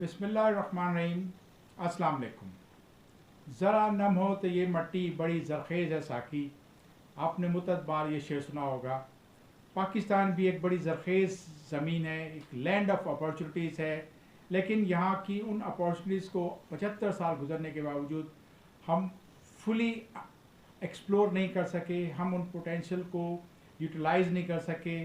बिस्मिल्लाहिर्रहमानिर्रहीम। अस्सलाम वालेकुम। ज़रा नम हो तो ये मट्टी बड़ी ज़रख़ेज़ है साकी। आपने मुतअद्दिद बार ये शेर सुना होगा। पाकिस्तान भी एक बड़ी ज़रख़ेज़ ज़मीन है, एक लैंड ऑफ अपॉर्चुनिटीज़ है, लेकिन यहाँ की उन अपॉर्चुनिटीज़ को 75 साल गुजरने के बावजूद हम फुली एक्सप्लोर नहीं कर सके, हम उन पोटेंशियल को यूटिलाइज़ नहीं कर सके।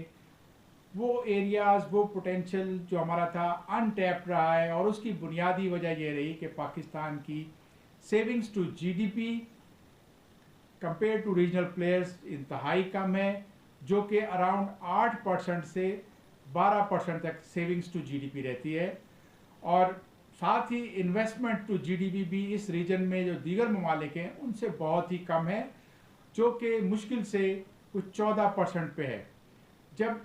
वो एरियाज़, वो पोटेंशियल जो हमारा था अनटैप्ड रहा है, और उसकी बुनियादी वजह ये रही कि पाकिस्तान की savings to GDP compare to regional players इंतहाई कम है, जो कि अराउंड 8% से 12% तक सेविंग्स टू जीडीपी रहती है। और साथ ही इन्वेस्टमेंट टू जीडीपी भी इस रीजन में जो दीगर ममालिक हैं उनसे बहुत ही कम है, जो कि मुश्किल से कुछ 14% पे है। जब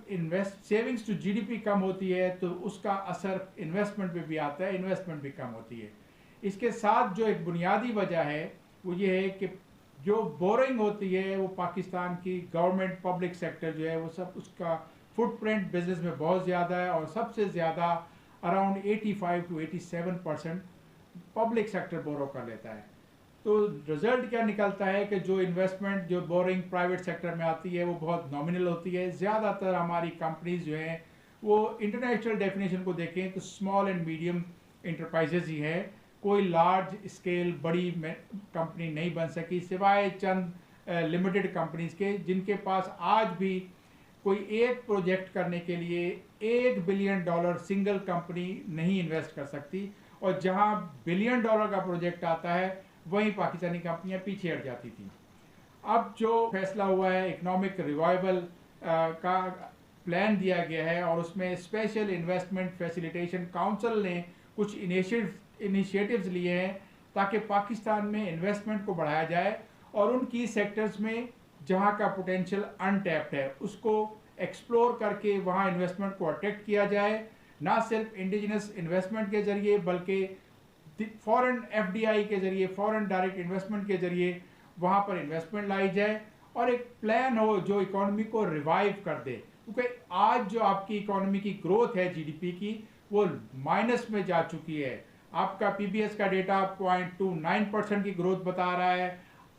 सेविंग्स टू जीडीपी कम होती है तो उसका असर इन्वेस्टमेंट पे भी आता है, इन्वेस्टमेंट भी कम होती है। इसके साथ जो एक बुनियादी वजह है वो ये है कि जो बोरिंग होती है वो पाकिस्तान की गवर्नमेंट पब्लिक सेक्टर जो है वो सब उसका फुटप्रिंट बिजनेस में बहुत ज़्यादा है, और सबसे ज़्यादा अराउंड 85 to 87% पब्लिक सेक्टर बोरो कर लेता है। तो रिजल्ट क्या निकलता है कि जो इन्वेस्टमेंट जो बोरिंग प्राइवेट सेक्टर में आती है वो बहुत नॉमिनल होती है। ज़्यादातर हमारी कंपनीज जो हैं वो इंटरनेशनल डेफिनेशन को देखें तो स्मॉल एंड मीडियम इंटरप्राइजेज ही हैं, कोई लार्ज स्केल बड़ी कंपनी नहीं बन सकी सिवाय चंद लिमिटेड कंपनीज के, जिनके पास आज भी कोई एक प्रोजेक्ट करने के लिए $1 बिलियन सिंगल कंपनी नहीं इन्वेस्ट कर सकती, और जहां $1 बिलियन का प्रोजेक्ट आता है वहीं पाकिस्तानी कंपनियां पीछे हट जाती थी। अब जो फैसला हुआ है इकोनॉमिक रिवाइवल का प्लान दिया गया है, और उसमें स्पेशल इन्वेस्टमेंट फैसिलिटेशन काउंसिल ने कुछ इनिशिएटिव्स लिए हैं ताकि पाकिस्तान में इन्वेस्टमेंट को बढ़ाया जाए, और उन की सेक्टर्स में जहां का पोटेंशियल अनटैप्ड है उसको एक्सप्लोर करके वहां इन्वेस्टमेंट को अट्रैक्ट किया जाए, ना सिर्फ इंडिजिनस इन्वेस्टमेंट के जरिए बल्कि फॉरेन एफडीआई के जरिए, फॉरेन डायरेक्ट इन्वेस्टमेंट के जरिए वहां पर इन्वेस्टमेंट लाई जाए, और एक प्लान हो जो इकोनॉमी को रिवाइव कर दे। क्योंकि आज जो आपकी इकोनॉमी की ग्रोथ है जीडीपी की वो माइनस में जा चुकी है। आपका पीबीएस का डेटा 0.29% की ग्रोथ बता रहा है।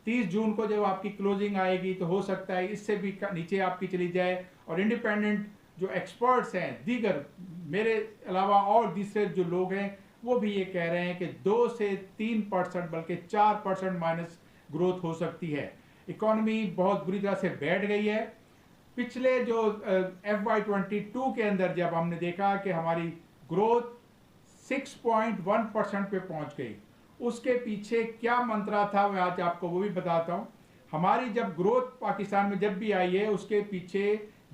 30 जून को जब आपकी क्लोजिंग आएगी तो हो सकता है इससे भी नीचे आपकी चली जाए। और इंडिपेंडेंट जो एक्सपर्ट्स हैं, दीगर मेरे अलावा और दूसरे जो लोग हैं, वो भी ये कह रहे हैं कि 2 से 3% बल्कि 4% माइनस ग्रोथ हो सकती है। इकोनॉमी बहुत बुरी तरह से बैठ गई है। पिछले जो FY22 के अंदर जब हमने देखा कि हमारी ग्रोथ 6.1% पे पहुंच गई, उसके पीछे क्या मंत्रा था मैं आज आपको वो भी बताता हूं। हमारी जब ग्रोथ पाकिस्तान में जब भी आई है उसके पीछे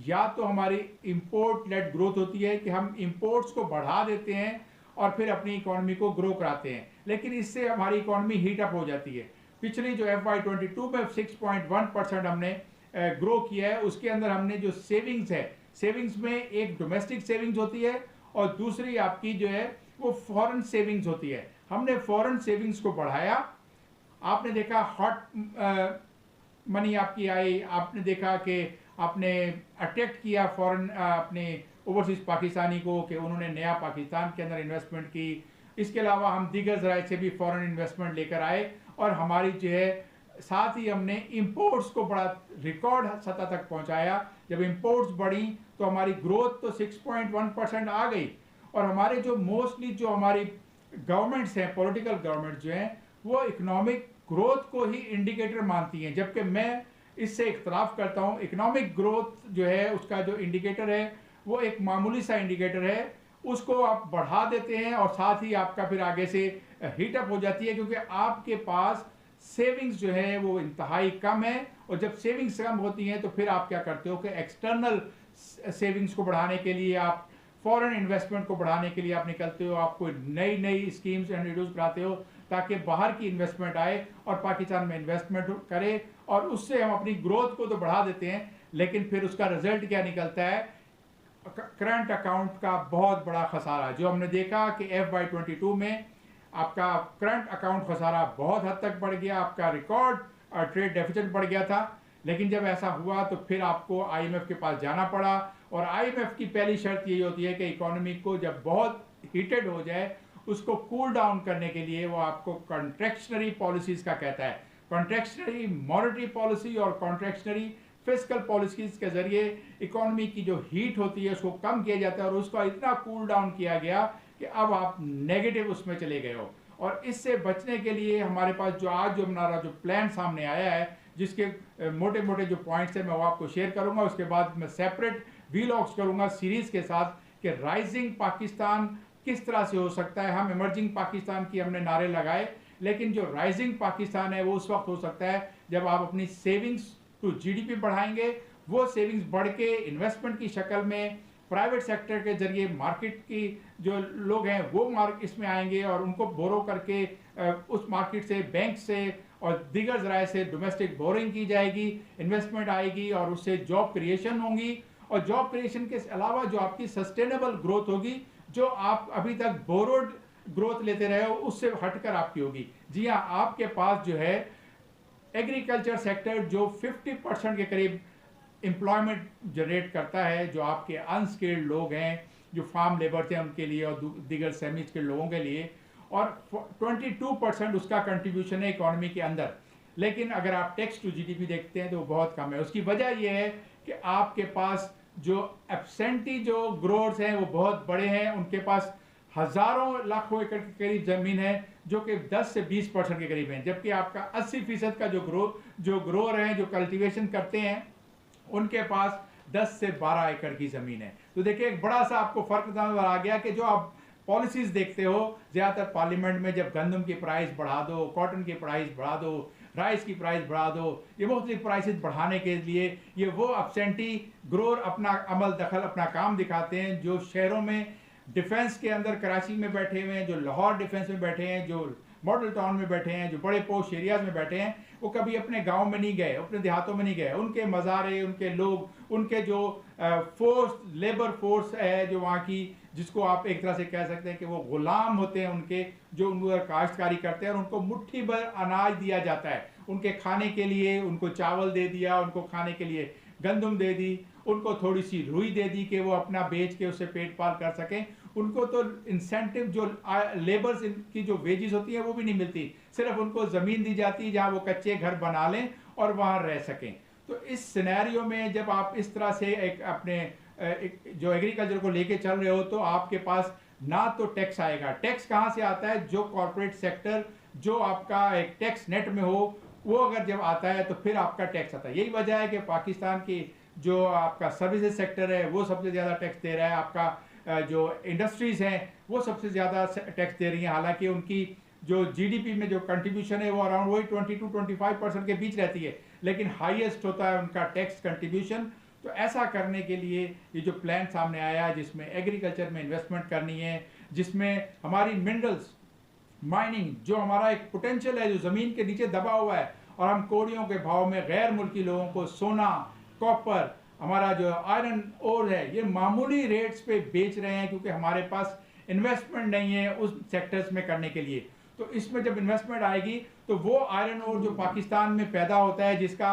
या तो हमारी इंपोर्ट लेड ग्रोथ होती है कि हम इंपोर्ट्स को बढ़ा देते हैं और फिर अपनी इकोनॉमी को ग्रो कराते हैं, लेकिन इससे हमारी इकोनॉमी हीट अप हो जाती है। पिछली जो FY22 में 6.1% हमने ग्रो किया है, उसके अंदर हमने जो सेविंग्स है, सेविंग्स में एक डोमेस्टिक सेविंग्स होती है और दूसरी आपकी जो है वो फॉरेन सेविंग्स होती है। हमने फॉरेन सेविंग्स को बढ़ाया। आपने देखा हॉट मनी आपकी आई, आपने देखा कि आपने अट्रैक्ट किया फॉरेन अपने ओवरसीज पाकिस्तानी को कि उन्होंने नया पाकिस्तान के अंदर इन्वेस्टमेंट की। इसके अलावा हम दीगर ज़राए से भी फॉरेन इन्वेस्टमेंट लेकर आए, और हमारी जो है साथ ही हमने इंपोर्ट्स को बड़ा रिकॉर्ड सतह तक पहुंचाया। जब इंपोर्ट्स बढ़ी तो हमारी ग्रोथ तो 6.1% आ गई, और हमारे जो मोस्टली जो हमारी गवर्नमेंट्स हैं, पॉलिटिकल गवर्नमेंट जो हैं, वो इकोनॉमिक ग्रोथ को ही इंडिकेटर मानती हैं, जबकि मैं इससे इख्तलाफ करता हूँ। इकोनॉमिक ग्रोथ जो है उसका जो इंडिकेटर है वो एक मामूली सा इंडिकेटर है, उसको आप बढ़ा देते हैं और साथ ही आपका फिर आगे से हीटअप हो जाती है, क्योंकि आपके पास सेविंग्स जो है वो इंतहाई कम है। और जब सेविंग्स कम होती हैं तो फिर आप क्या करते हो कि एक्सटर्नल सेविंग्स को बढ़ाने के लिए, आप फॉरेन इन्वेस्टमेंट को बढ़ाने के लिए आप निकलते हो, आप कोई नई नई स्कीम्स इंट्रोड्यूस कराते हो ताकि बाहर की इन्वेस्टमेंट आए और पाकिस्तान में इन्वेस्टमेंट करे, और उससे हम अपनी ग्रोथ को तो बढ़ा देते हैं, लेकिन फिर उसका रिजल्ट क्या निकलता है? करंट अकाउंट का बहुत बड़ा खसारा। जो हमने देखा कि FY22 में आपका करंट अकाउंट खसारा बहुत हद तक बढ़ गया, आपका रिकॉर्ड ट्रेड डेफिसिट बढ़ गया था। लेकिन जब ऐसा हुआ तो फिर आपको IMF के पास जाना पड़ा, और IMF की पहली शर्त यही होती है कि इकोनॉमी को जब बहुत हीटेड हो जाए उसको कूल डाउन करने के लिए वो आपको कॉन्ट्रैक्शनरी पॉलिसीज़ का कहता है। कॉन्ट्रैक्शनरी मॉनेटरी पॉलिसी और कॉन्ट्रैक्शनरी फिस्कल पॉलिसीज़ के ज़रिए इकोनॉमी की जो हीट होती है उसको कम किया जाता है और उसको इतना कूल डाउन किया गया कि अब आप नेगेटिव उसमें चले गए हो। और इससे बचने के लिए हमारे पास जो आज जो हमारा जो प्लान सामने आया है, जिसके मोटे मोटे जो पॉइंट्स हैं मैं वो आपको शेयर करूंगा, उसके बाद मैं सेपरेट वीलॉग्स करूंगा सीरीज़ के साथ कि राइजिंग पाकिस्तान किस तरह से हो सकता है। हम इमर्जिंग पाकिस्तान की हमने नारे लगाए, लेकिन जो राइजिंग पाकिस्तान है वो उस वक्त हो सकता है जब आप अपनी सेविंग्स टू जीडीपी बढ़ाएंगे। वो सेविंग्स बढ़ के इन्वेस्टमेंट की शक्ल में प्राइवेट सेक्टर के जरिए मार्केट की जो लोग हैं वो इसमें आएंगे और उनको बोरो करके उस मार्केट से, बैंक से और दीगर ज़राए से डोमेस्टिक बोरिंग की जाएगी, इन्वेस्टमेंट आएगी और उससे जॉब क्रिएशन होंगी। और जॉब क्रिएशन के अलावा जो आपकी सस्टेनेबल ग्रोथ होगी, जो आप अभी तक बोरोड ग्रोथ लेते रहे हो उससे हटकर आपकी होगी। जी हाँ, आपके पास जो है एग्रीकल्चर सेक्टर जो 50% के करीब एम्प्लॉयमेंट जनरेट करता है, जो आपके अनस्किल्ड लोग हैं, जो फार्म लेबर थे उनके लिए और दीगर सेमी स्किल्ड लोगों के लिए, और 22% उसका कंट्रीब्यूशन है इकोनॉमी के अंदर। लेकिन अगर आप टैक्स टू जीडीपी देखते हैं तो वो बहुत कम है। उसकी वजह यह है कि आपके पास जो एब्सेंटी जो ग्रोअर्स हैं वो बहुत बड़े हैं, उनके पास हजारों लाखों एकड़ के करीब जमीन है जो कि 10 से 20% के करीब है, जबकि आपका 80% का जो ग्रोअर हैं, जो कल्टीवेशन करते हैं, उनके पास 10 से 12 एकड़ की जमीन है। तो देखिए एक बड़ा सा आपको फर्क नजर आ गया कि जो आप पॉलिसीज देखते हो ज्यादातर पार्लियामेंट में, जब गंदम की प्राइस बढ़ा दो, कॉटन की प्राइस बढ़ा दो, राइस की प्राइस बढ़ा दो, ये मुख्तलिफ प्राइसेस बढ़ाने के लिए ये वो एब्सेंटी ग्रोअर अपना अमल दखल अपना काम दिखाते हैं, जो शहरों में डिफेंस के अंदर कराची में बैठे हुए हैं, जो लाहौर डिफेंस में बैठे हैं, जो मॉडल टाउन में बैठे हैं, जो बड़े पोश एरियाज में बैठे हैं, वो कभी अपने गांव में नहीं गए, अपने देहातों में नहीं गए। उनके मज़ारे, उनके लोग, उनके जो फोर्स, लेबर फोर्स है जो वहाँ की, जिसको आप एक तरह से कह सकते हैं कि वो गुलाम होते हैं उनके, जो उनको काश्तकारी करते हैं और उनको मुट्ठी भर अनाज दिया जाता है उनके खाने के लिए। उनको चावल दे दिया, उनको खाने के लिए गंदम दे दी, उनको थोड़ी सी रुई दे दी कि वो अपना बेच के उससे पेट पाल कर सकें। उनको तो इंसेंटिव जो लेबर्स की जो वेजेस होती है वो भी नहीं मिलती, सिर्फ उनको ज़मीन दी जाती है जहाँ वो कच्चे घर बना लें और वहाँ रह सकें। तो इस सिनेरियो में जब आप इस तरह से एक अपने जो एग्रीकल्चर को लेके चल रहे हो, तो आपके पास ना तो टैक्स आएगा। टैक्स कहाँ से आता है? जो कॉर्पोरेट सेक्टर जो आपका एक टैक्स नेट में हो, वो अगर जब आता है तो फिर आपका टैक्स आता है। यही वजह है कि पाकिस्तान की जो आपका सर्विसेज सेक्टर है वो सबसे ज़्यादा टैक्स दे रहा है, आपका जो इंडस्ट्रीज़ हैं वो सबसे ज़्यादा टैक्स दे रही हैं, हालांकि उनकी जो जीडीपी में जो कंट्रीब्यूशन है वो अराउंड वही 22-25% के बीच रहती है, लेकिन हाईएस्ट होता है उनका टैक्स कंट्रीब्यूशन। तो ऐसा करने के लिए ये जो प्लान सामने आया है, जिसमें एग्रीकल्चर में इन्वेस्टमेंट करनी है, जिसमें हमारी मिनरल्स माइनिंग, जो हमारा एक पोटेंशियल है जो ज़मीन के नीचे दबा हुआ है, और हम कौड़ियों के भाव में गैर मुल्की लोगों को सोना, कॉपर, हमारा जो आयरन ओर है, ये मामूली रेट्स पे बेच रहे हैं क्योंकि हमारे पास इन्वेस्टमेंट नहीं है उस सेक्टर्स में करने के लिए। तो इसमें जब इन्वेस्टमेंट आएगी तो वो आयरन ओर जो पाकिस्तान में पैदा होता है, जिसका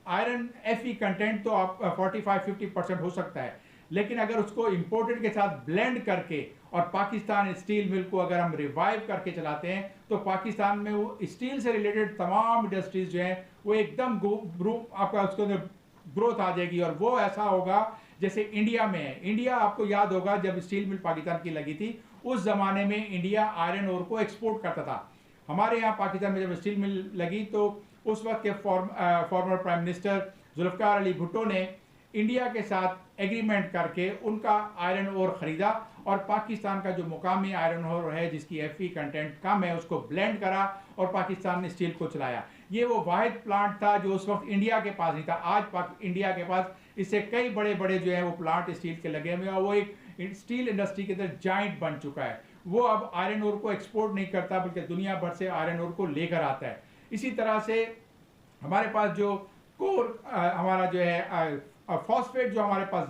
आयरन Fe कंटेंट तो आप 45-50% हो सकता है, लेकिन अगर उसको इम्पोर्टेड के साथ ब्लेंड करके और पाकिस्तान स्टील मिल को अगर हम रिवाइव करके चलाते हैं, तो पाकिस्तान में वो स्टील से रिलेटेड तमाम इंडस्ट्रीज जो हैं वो एकदम आपका उसके अंदर ग्रोथ आ जाएगी। और वो ऐसा होगा जैसे इंडिया में है। इंडिया, आपको याद होगा जब स्टील मिल पाकिस्तान की लगी थी, उस जमाने में इंडिया आयरन ओर को एक्सपोर्ट करता था। हमारे यहाँ पाकिस्तान में जब स्टील मिल लगी तो उस वक्त के former prime minister Zulfikar Ali Bhutto ने इंडिया के साथ एग्रीमेंट करके उनका आयरन ओर खरीदा और पाकिस्तान का जो मुकामी आयरन ओर है जिसकी Fe कंटेंट कम है उसको ब्लेंड करा और पाकिस्तान ने स्टील को चलाया। ये वो वाहिद प्लांट था जो उस वक्त इंडिया के पास नहीं था। आज इंडिया के पास इससे कई बड़े बड़े जो है वो प्लांट स्टील के लगे हुए और वो एक स्टील इंडस्ट्री के अंदर जाइंट बन चुका है। वो अब आयरन ओर को एक्सपोर्ट नहीं करता बल्कि दुनिया भर से आयरन ओर को लेकर आता है। इसी तरह से हमारे पास जो कोर हमारा जो है फॉस्फेट, जो हमारे पास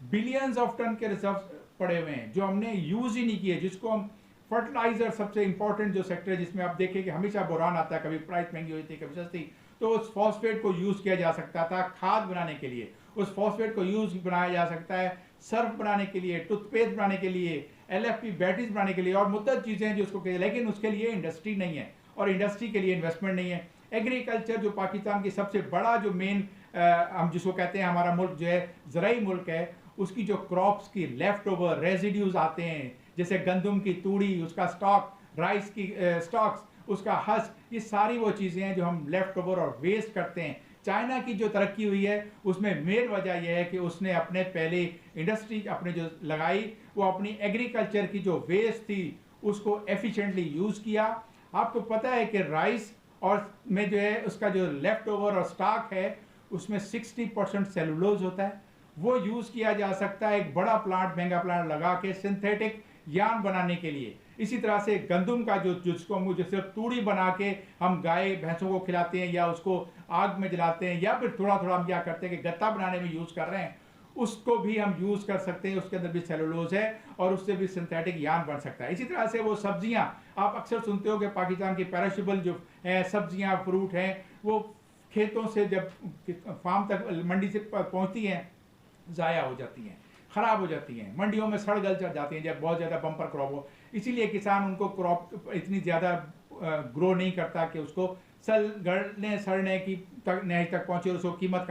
बिलियंस ऑफ टन के रिजर्व पड़े हुए हैं जो हमने यूज ही नहीं किए, जिसको हम फर्टिलाइजर सबसे इंपॉर्टेंट जो सेक्टर है जिसमें आप देखें कि हमेशा बुरान आता है, कभी प्राइस महंगी होती है कभी सस्ती, तो उस फॉस्फेट को यूज किया जा सकता था खाद बनाने के लिए। उस फॉस्फेट को यूज बनाया जा सकता है सर्फ बनाने के लिए, टूथपेस्ट बनाने के लिए, LFP बैटरीज बनाने के लिए और मुद्दत चीज़ें हैं जो उसको, लेकिन उसके लिए इंडस्ट्री नहीं है और इंडस्ट्री के लिए इन्वेस्टमेंट नहीं है। एग्रीकल्चर जो पाकिस्तान की सबसे बड़ा जो मेन हम जिसको कहते हैं हमारा मुल्क जो है ज़राई मुल्क है, उसकी जो क्रॉप्स की लेफ्ट ओवर रेजिड्यूज आते हैं, जैसे गंदम की तूड़ी, उसका स्टॉक, राइस की स्टॉक्स, उसका हस्क, ये सारी वो चीज़ें हैं जो हम लेफ्ट ओवर और वेस्ट करते हैं। चाइना की जो तरक्की हुई है उसमें मेन वजह यह है कि उसने अपने पहले इंडस्ट्री अपने जो लगाई वो अपनी एग्रीकल्चर की जो वेस्ट थी उसको एफिशिएंटली यूज़ किया। आपको पता है कि राइस और में जो है उसका जो लेफ्ट ओवर और स्टॉक है उसमें 60% सेलुलोज होता है, वो यूज़ किया जा सकता है एक बड़ा प्लांट, महंगा प्लांट लगा के सिंथेटिक यार्न बनाने के लिए। इसी तरह से गंदम का जो जिसको हम जैसे तूड़ी बना के हम गाय भैंसों को खिलाते हैं या उसको आग में जलाते हैं, या फिर थोड़ा थोड़ा हम क्या करते हैं कि गत्ता बनाने में यूज़ कर रहे हैं, उसको भी हम यूज़ कर सकते हैं। उसके अंदर भी सेलुलोज है और उससे भी सिंथेटिक यार्न बन सकता है। इसी तरह से वो सब्जियां, आप अक्सर सुनते हो कि पाकिस्तान की पेरिशेबल जो है सब्जियां फ्रूट हैं वो खेतों से जब फार्म तक मंडी से पहुंचती हैं ज़ाया हो जाती हैं, ख़राब हो जाती हैं, मंडियों में सड़ गल चढ़ जाती हैं जब बहुत ज़्यादा बम्पर क्रॉप हो। इसीलिए किसान उनको क्रॉप इतनी ज़्यादा ग्रो नहीं करता कि उसको गलने सड़ने की नहीं तक पहुँचे और उसको कीमत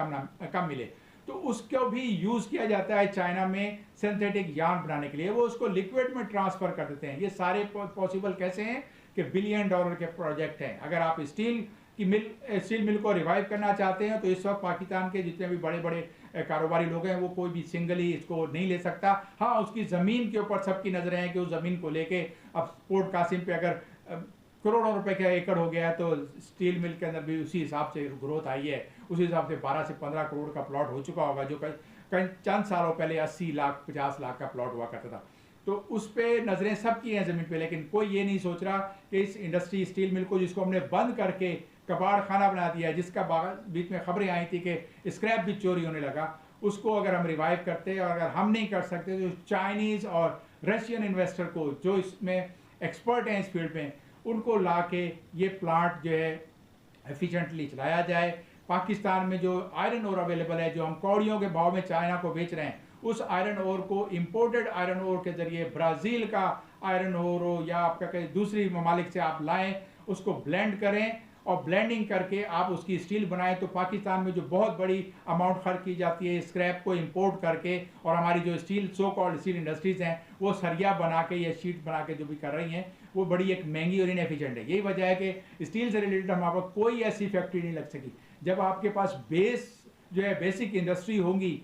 कम मिले। तो उसको भी यूज़ किया जाता है चाइना में सिंथेटिक यार्न बनाने के लिए, वो उसको लिक्विड में ट्रांसफ़र कर देते हैं। ये सारे पॉसिबल कैसे हैं कि $1 बिलियन के प्रोजेक्ट हैं। अगर आप स्टील मिल को रिवाइव करना चाहते हैं तो इस वक्त पाकिस्तान के जितने भी बड़े बड़े कारोबारी लोग हैं वो कोई भी सिंगली इसको नहीं ले सकता। हाँ, उसकी ज़मीन के ऊपर सबकी नज़रें हैं कि उस ज़मीन को लेके अब पोर्ट कासिम पे अगर करोड़ों रुपए का एकड़ हो गया है तो स्टील मिल के अंदर भी उसी हिसाब से ग्रोथ आई है। उसी हिसाब से 12 से 15 करोड़ का प्लॉट हो चुका होगा, जो कई चंद सालों पहले 80 लाख 50 लाख का प्लॉट हुआ करता था। तो उस पर नज़रें सबकी हैं ज़मीन पे, लेकिन कोई ये नहीं सोच रहा कि इस इंडस्ट्री स्टील मिल को जिसको हमने बंद करके कबाड़ खाना बना दिया है, जिसका बीच में खबरें आई थी कि स्क्रैप भी चोरी होने लगा, उसको अगर हम रिवाइव करते हैं और अगर हम नहीं कर सकते तो चाइनीज़ और रशियन इन्वेस्टर को जो इसमें एक्सपर्ट हैं इस फील्ड में, उनको ला के ये प्लांट जो है एफिशिएंटली चलाया जाए। पाकिस्तान में जो आयरन ओर अवेलेबल है, जो हम कौड़ियों के भाव में चाइना को बेच रहे हैं, उस आयरन ओर को इम्पोर्टेड आयरन ओर के जरिए ब्राज़ील का आयरन ओर हो या आपका कहीं दूसरी ममालिक से आप लाएं, उसको ब्लेंड करें और ब्लेंडिंग करके आप उसकी स्टील बनाएं। तो पाकिस्तान में जो बहुत बड़ी अमाउंट खर्च की जाती है स्क्रैप को इंपोर्ट करके, और हमारी जो steel so called steel industries हैं वो सरिया बना के या शीट बना के जो भी कर रही हैं वो बड़ी एक महंगी और इनएफिशिएंट है। यही वजह है कि स्टील से रिलेटेड हमारे पास कोई ऐसी फैक्ट्री नहीं लग सकी। जब आपके पास बेस जो है बेसिक इंडस्ट्री होंगी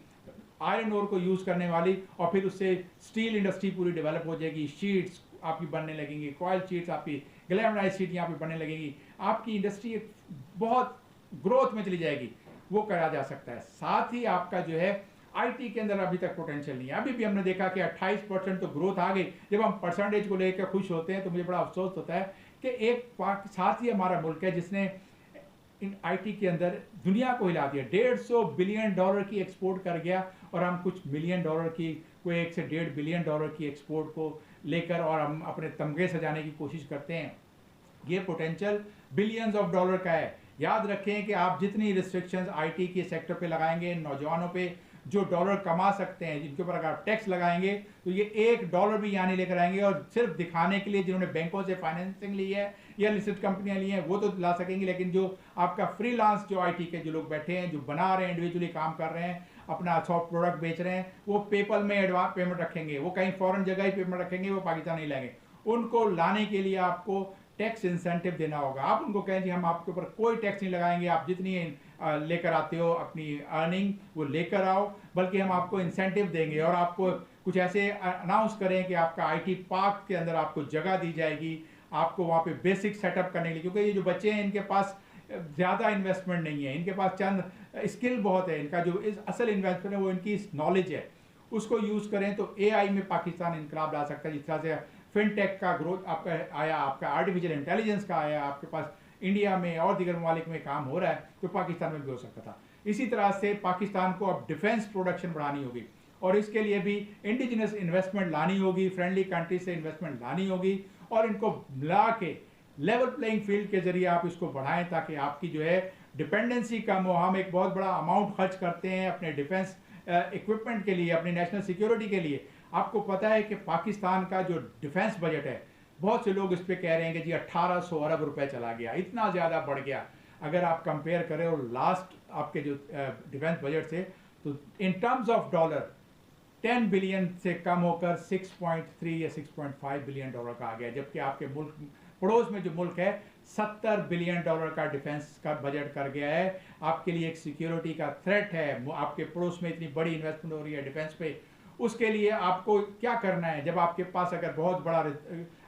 आयरन ओर को यूज़ करने वाली, और फिर उससे स्टील इंडस्ट्री पूरी डेवलप हो जाएगी, शीट्स आपकी बनने लगेंगी, कॉयल शीट्स आपकी, गैल्वेनाइज्ड शीट यहाँ पे बनने लगेगी, आपकी इंडस्ट्री बहुत ग्रोथ में चली जाएगी। वो करा जा सकता है। साथ ही आपका जो है आईटी के अंदर अभी तक पोटेंशियल नहीं है। अभी भी हमने देखा कि 28% तो ग्रोथ आ गई। जब हम परसेंटेज को लेकर खुश होते हैं तो मुझे बड़ा अफसोस होता है कि एक साथ ही हमारा मुल्क है जिसने इन आईटी के अंदर दुनिया को हिला दिया। $150 बिलियन की एक्सपोर्ट कर गया और हम कुछ $1 बिलियन की, कोई 1 से $1.5 बिलियन की एक्सपोर्ट को लेकर और हम अपने तमगे सजाने की कोशिश करते हैं। ये पोटेंशियल बिलियंस ऑफ डॉलर का है। याद रखें कि आप जितनी रिस्ट्रिक्शंस आईटी के सेक्टर पे लगाएंगे, नौजवानों पे जो डॉलर कमा सकते हैं, जिनके ऊपर अगर आप टैक्स लगाएंगे तो ये $1 भी यहाँ नहीं लेकर आएंगे। और सिर्फ दिखाने के लिए जिन्होंने बैंकों से फाइनेंसिंग ली है या लिस्टेड कंपनियां ली हैं वो तो ला सकेंगे, लेकिन जो आपका फ्रीलांस जो आईटी के जो लोग बैठे हैं, जो बना रहे हैं, इंडिविजुअली काम कर रहे हैं, अपना सॉफ्ट प्रोडक्ट बेच रहे हैं, वो पेपल में एडवांस पेमेंट रखेंगे, वो कहीं फॉरेन जगह ही पेमेंट रखेंगे, वो पाकिस्तान नहीं लाएंगे। उनको लाने के लिए आपको टैक्स इंसेंटिव देना होगा। आप उनको कहें जी हम आपके ऊपर कोई टैक्स नहीं लगाएंगे, आप जितनी लेकर आते हो अपनी अर्निंग वो लेकर आओ, बल्कि हम आपको इंसेंटिव देंगे और आपको कुछ ऐसे अनाउंस करें कि आपका आईटी पार्क के अंदर आपको जगह दी जाएगी, आपको वहाँ पे बेसिक सेटअप करने के लिए। क्योंकि ये जो बच्चे हैं इनके पास ज़्यादा इन्वेस्टमेंट नहीं है, इनके पास चंद स्किल बहुत है, इनका जो असल इन्वेस्टमेंट है वो इनकी नॉलेज है, उसको यूज़ करें तो एआई में पाकिस्तान इनकलाब ला सकता है। जिस तरह से फिनटेक का ग्रोथ आपका आया, आपका आर्टिफिशियल इंटेलिजेंस का आया, आपके पास इंडिया में और दीगर ममालिक में काम हो रहा है, तो पाकिस्तान में भी हो सकता था। इसी तरह से पाकिस्तान को अब डिफेंस प्रोडक्शन बढ़ानी होगी और इसके लिए भी इंडिजिनस इन्वेस्टमेंट लानी होगी, फ्रेंडली कंट्री से इन्वेस्टमेंट लानी होगी और इनको मिला के लेवल प्लेइंग फील्ड के जरिए आप इसको बढ़ाएं ताकि आपकी जो है डिपेंडेंसी कम हो। हम एक बहुत बड़ा अमाउंट खर्च करते हैं अपने डिफेंस इक्विपमेंट के लिए, अपनी नेशनल सिक्योरिटी के लिए। आपको पता है कि पाकिस्तान का जो डिफेंस बजट है, बहुत से लोग इस पे कह रहे हैं कि जी 1800 अरब रुपए चला गया, इतना ज़्यादा बढ़ गया। अगर आप कंपेयर करें और लास्ट आपके जो डिफेंस बजट से, तो in terms of dollar 10 billion से कम होकर 6.3 या 6.5 बिलियन डॉलर का आ गया, जबकि आपके मुल्क पड़ोस में जो मुल्क है 70 बिलियन डॉलर का डिफेंस का बजट कर गया है। आपके लिए एक सिक्योरिटी का थ्रेट है, आपके पड़ोस में इतनी बड़ी इन्वेस्टमेंट हो रही है डिफेंस पे, उसके लिए आपको क्या करना है? जब आपके पास अगर बहुत बड़ा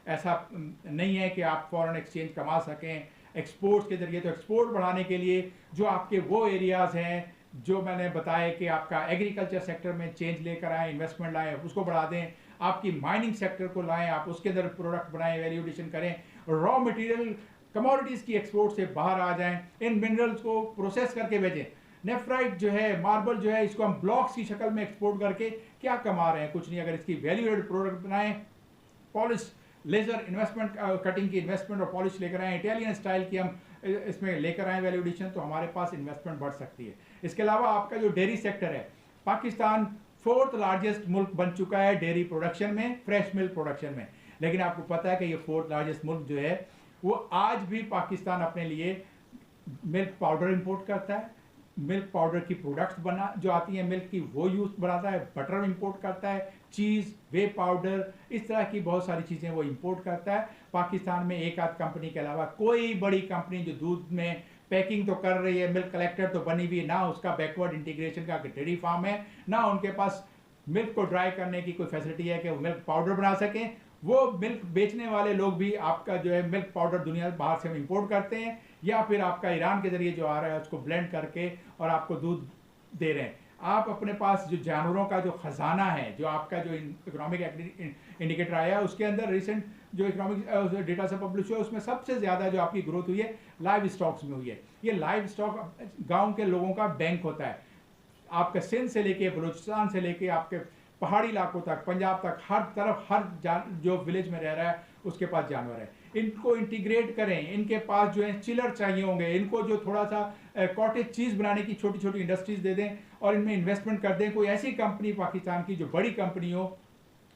ऐसा नहीं है कि आप फॉरेन एक्सचेंज कमा सकें एक्सपोर्ट्स के जरिए, तो एक्सपोर्ट बढ़ाने के लिए जो आपके वो एरियाज़ हैं जो मैंने बताया कि आपका एग्रीकल्चर सेक्टर में चेंज लेकर आए, इन्वेस्टमेंट लाएं, उसको बढ़ा दें, आपकी माइनिंग सेक्टर को लाएं, आप उसके अंदर प्रोडक्ट बनाएं, वैल्यू एडिशन करें, रॉ मटेरियल कमोडिटीज़ की एक्सपोर्ट से बाहर आ जाएं, इन मिनरल्स को प्रोसेस करके भेजें। नेफ्राइट जो है, मार्बल जो है, इसको हम ब्लॉक्स की शक्ल में एक्सपोर्ट करके क्या कमा रहे हैं? कुछ नहीं। अगर इसकी वैल्यू एडेड प्रोडक्ट बनाएं, पॉलिश लेजर इन्वेस्टमेंट कटिंग की इन्वेस्टमेंट और पॉलिश लेकर आए, इटालियन स्टाइल की हम इसमें लेकर आए वैल्यू एडिशन, तो हमारे पास इन्वेस्टमेंट बढ़ सकती है। इसके अलावा आपका जो डेयरी सेक्टर है, पाकिस्तान 4th लार्जेस्ट मुल्क बन चुका है डेयरी प्रोडक्शन में, फ्रेश मिल्क प्रोडक्शन में, लेकिन आपको पता है कि ये 4th लार्जेस्ट मुल्क जो है वो आज भी पाकिस्तान अपने लिए मिल्क पाउडर इंपोर्ट करता है, मिल्क पाउडर की प्रोडक्ट्स बना जो आती हैं मिल्क की, वो यूज बनाता है, बटर इंपोर्ट करता है, चीज़, वे पाउडर, इस तरह की बहुत सारी चीज़ें वो इंपोर्ट करता है। पाकिस्तान में एक आध कंपनी के अलावा कोई बड़ी कंपनी जो दूध में पैकिंग तो कर रही है, मिल्क कलेक्टर तो बनी हुई, ना उसका बैकवर्ड इंटीग्रेशन का डेयरी फार्म है, ना उनके पास मिल्क को ड्राई करने की कोई फैसिलिटी है कि वो मिल्क पाउडर बना सकें। वो मिल्क बेचने वाले लोग भी आपका जो है मिल्क पाउडर दुनिया बाहर से हम इंपोर्ट करते हैं, या फिर आपका ईरान के जरिए जो आ रहा है उसको ब्लेंड करके और आपको दूध दे रहे हैं। आप अपने पास जो जानवरों का जो खजाना है, जो आपका जो इकोनॉमिक इंडिकेटर आया है, उसके अंदर रिसेंट जो इकोनॉमिक डेटा से पब्लिश हुआ है, उसमें सबसे ज़्यादा जो आपकी ग्रोथ हुई है लाइव स्टॉक्स में हुई है। ये लाइव स्टॉक गाँव के लोगों का बैंक होता है। आपके सिंध से लेके बलूचिस्तान से लेके आपके पहाड़ी इलाकों तक, पंजाब तक, हर तरफ हर जो विलेज में रह रहा है उसके पास जानवर है। इनको इंटीग्रेट करें, इनके पास जो है चिलर चाहिए होंगे, इनको जो थोड़ा सा कॉटेज चीज़ बनाने की छोटी छोटी इंडस्ट्रीज दे दें और इनमें इन्वेस्टमेंट कर दें। कोई ऐसी कंपनी पाकिस्तान की जो बड़ी कंपनी हो,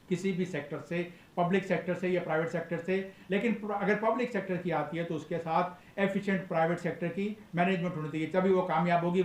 किसी भी सेक्टर से, पब्लिक सेक्टर से या प्राइवेट सेक्टर से, लेकिन अगर पब्लिक सेक्टर की आती है तो उसके साथ एफिशिएंट प्राइवेट सेक्टर की मैनेजमेंट होनी चाहिए, तभी वो कामयाब होगी।